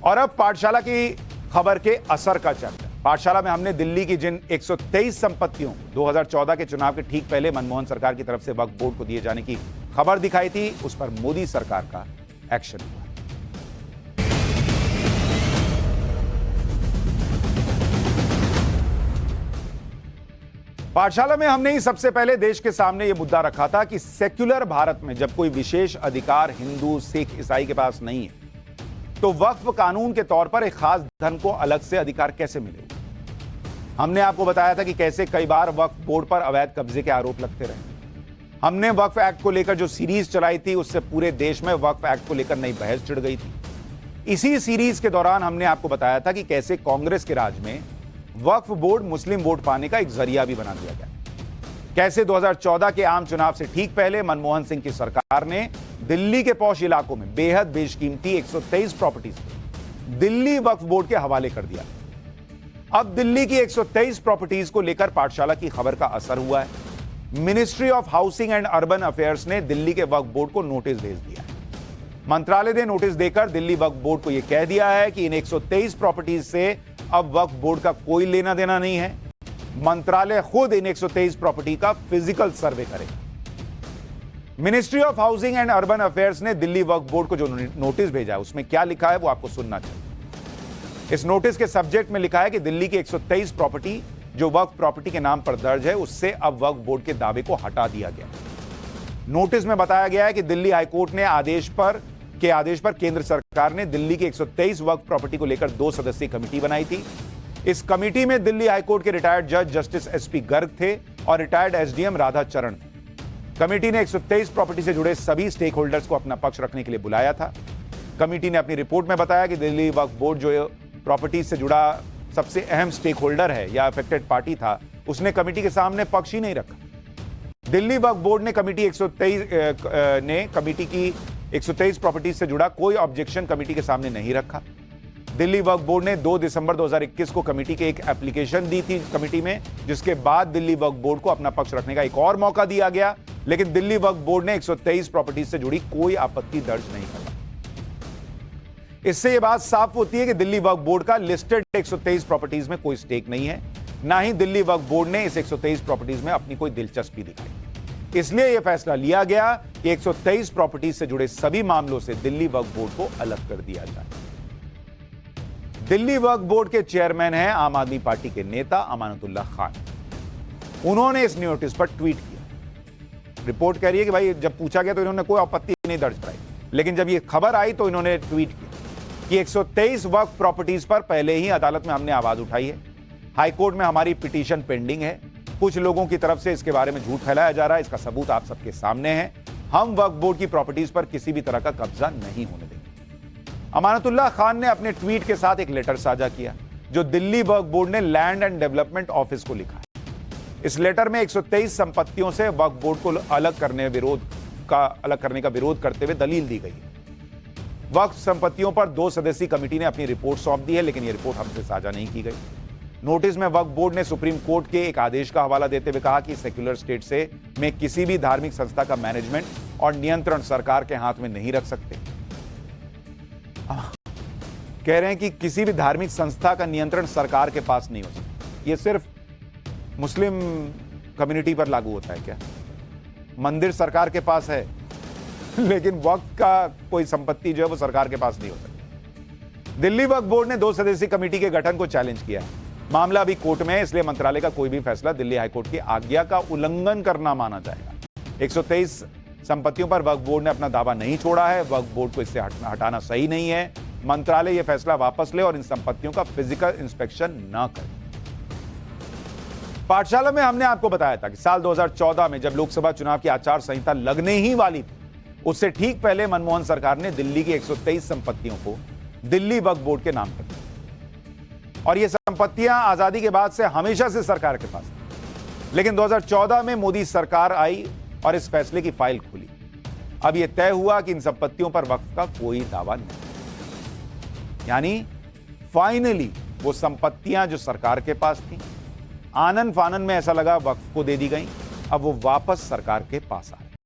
और अब पाठशाला की खबर के असर का चर्चा। पाठशाला में हमने दिल्ली की जिन 123 संपत्तियों 2014 के चुनाव के ठीक पहले मनमोहन सरकार की तरफ से वक्फ बोर्ड को दिए जाने की खबर दिखाई थी, उस पर मोदी सरकार का एक्शन हुआ। पाठशाला में हमने ही सबसे पहले देश के सामने यह मुद्दा रखा था कि सेक्युलर भारत में जब कोई विशेष अधिकार हिंदू, सिख, ईसाई के पास नहीं है, तो वक्फ कानून के तौर पर एक खास धन को अलग से अधिकार कैसे मिलेगा। हमने आपको बताया था कि कैसे कई बार वक्फ बोर्ड पर अवैध कब्जे के आरोप लगते रहे। हमने वक्फ एक्ट को लेकर जो सीरीज चलाई थी, उससे पूरे देश में वक्फ एक्ट को लेकर नई बहस छिड़ गई थी। इसी सीरीज के दौरान हमने आपको बताया था कि कैसे कांग्रेस के राज में वक्फ बोर्ड मुस्लिम वोट पाने का एक जरिया भी बना दिया गया। कैसे 2014 के आम चुनाव से ठीक पहले मनमोहन सिंह की सरकार ने दिल्ली के पौष इलाकों में बेहद बेशकीमती 123 प्रॉपर्टीज को दिल्ली वक्फ बोर्ड के हवाले कर दिया। अब दिल्ली की 123 प्रॉपर्टीज को लेकर पाठशाला की खबर का असर हुआ है। Ministry of housing and urban affairs ने दिल्ली के वक्फ बोर्ड को नोटिस भेज दिया है। मंत्रालय ने नोटिस देकर दिल्ली वक्फ बोर्ड को यह कह दिया है कि इन 123 प्रॉपर्टीज से अब वक्फ बोर्ड का कोई लेना देना नहीं है। मंत्रालय खुद इन 123 प्रॉपर्टी का फिजिकल सर्वे करेगा। Ministry of housing and urban affairs ने दिल्ली वक्फ बोर्ड को जो नोटिस भेजा है, उसमें क्या लिखा है वो आपको सुनना चाहिए। इस नोटिस के सब्जेक्ट में लिखा है कि दिल्ली की 123 प्रॉपर्टी जो वक्फ प्रॉपर्टी के नाम पर दर्ज है, उससे अब वक्फ बोर्ड के दावे को हटा दिया गया। नोटिस में बताया गया है कि दिल्ली हाईकोर्ट ने आदेश पर केंद्र सरकार ने दिल्ली की 123 वक्फ प्रॉपर्टी को लेकर 2 सदस्यीय कमेटी बनाई थी। इस कमेटी में दिल्ली हाईकोर्ट के रिटायर्ड जज जस्टिस एसपी गर्ग थे और रिटायर्ड एसडीएम राधा चरण थे। कमेटी ने 123 प्रॉपर्टी से जुड़े सभी स्टेक होल्डर्स को अपना पक्ष रखने के लिए बुलाया था। कमेटी ने अपनी रिपोर्ट में बताया कि दिल्ली वक्फ बोर्ड जो प्रॉपर्टी से जुड़ा सबसे अहम स्टेक होल्डर है या अफेक्टेड पार्टी था, उसने कमेटी के सामने पक्ष ही नहीं रखा। दिल्ली वक्फ बोर्ड ने कमेटी की 123 प्रॉपर्टी से जुड़ा कोई ऑब्जेक्शन कमेटी के सामने नहीं रखा। दिल्ली वक्फ बोर्ड ने 2 दिसंबर 2021 को कमेटी के एक एप्लीकेशन दी थी कमेटी में, जिसके बाद दिल्ली वक्फ बोर्ड को अपना पक्ष रखने का एक और मौका दिया गया, लेकिन दिल्ली वक्फ बोर्ड ने 123 प्रॉपर्टी से जुड़ी कोई आपत्ति दर्ज नहीं करा। इससे यह बात साफ होती है कि दिल्ली वक्फ बोर्ड का लिस्टेड 123 प्रॉपर्टीज में कोई स्टेक नहीं है, ना ही दिल्ली वक्फ बोर्ड ने इस 123 प्रॉपर्टीज में अपनी कोई दिलचस्पी दिखाई। इसलिए यह फैसला लिया गया कि 123 प्रॉपर्टीज से जुड़े सभी मामलों से दिल्ली वक्फ बोर्ड को अलग कर दिया जाए। दिल्ली वक्फ बोर्ड के चेयरमैन हैं आम आदमी पार्टी के नेता अमानतुल्लाह खान। उन्होंने इस नोटिस पर ट्वीट किया। रिपोर्ट कह रही है कि भाई जब पूछा गया तो इन्होंने कोई आपत्ति नहीं दर्ज कराई, लेकिन जब यह खबर आई तो इन्होंने ट्वीट किया कि 123 वक्फ प्रॉपर्टीज पर पहले ही अदालत में हमने आवाज उठाई है। हाईकोर्ट में हमारी पिटीशन पेंडिंग है। कुछ लोगों की तरफ से इसके बारे में झूठ फैलाया जा रहा है, इसका सबूत आप सबके सामने है। हम वक्फ बोर्ड की प्रॉपर्टीज पर किसी भी तरह का कब्जा नहीं होने देंगे। अमानतुल्लाह खान ने अपने ट्वीट के साथ एक लेटर साझा किया जो दिल्ली वक्फ बोर्ड ने लैंड एंड डेवलपमेंट ऑफिस को लिखा है। इस लेटर में 123 संपत्तियों से वक्फ बोर्ड को अलग करने का विरोध करते हुए दलील दी गई है। वक्फ संपत्तियों पर 2 सदस्यीय कमेटी ने अपनी रिपोर्ट सौंप दी है, लेकिन यह रिपोर्ट हमसे साझा नहीं की गई। नोटिस में वक्फ बोर्ड ने सुप्रीम कोर्ट के एक आदेश का हवाला देते हुए कहा कि सेक्युलर स्टेट में किसी भी धार्मिक संस्था का मैनेजमेंट और नियंत्रण सरकार के हाथ में नहीं रख सकते। कह रहे हैं कि किसी भी धार्मिक संस्था का नियंत्रण सरकार के पास नहीं हो सकता। यह सिर्फ मुस्लिम कम्युनिटी पर लागू होता है क्या? मंदिर सरकार के पास है, लेकिन वक्फ का कोई संपत्ति जो है वो सरकार के पास नहीं हो सकती। दिल्ली वक्फ बोर्ड ने 2 सदस्यीय कमेटी के गठन को चैलेंज किया है। मामला अभी कोर्ट में है, इसलिए मंत्रालय का कोई भी फैसला दिल्ली हाईकोर्ट की आज्ञा का उल्लंघन करना माना जाएगा। 123 संपत्तियों पर वक्फ बोर्ड ने अपना दावा नहीं छोड़ा है। वक्फ बोर्ड को इससे हटाना सही नहीं है। मंत्रालय यह फैसला वापस ले और इन संपत्तियों का फिजिकल इंस्पेक्शन न करे। पाठशाला में हमने आपको बताया था कि साल 2014 में जब लोकसभा चुनाव की आचार संहिता लगने ही वाली थी, उससे ठीक पहले मनमोहन सरकार ने दिल्ली की 123 संपत्तियों को दिल्ली वक्फ बोर्ड के नाम पर दिया और ये संपत्तियां आजादी के बाद से हमेशा से सरकार के पास थी। लेकिन 2014 में मोदी सरकार आई और इस फैसले की फाइल खुली। अब यह तय हुआ कि इन संपत्तियों पर वक्फ का कोई दावा नहीं, यानी फाइनली वो संपत्तियां जो सरकार के पास थी, आनन फानन में ऐसा लगा वक्फ को दे दी गई, अब वो वापस सरकार के पास आ रही।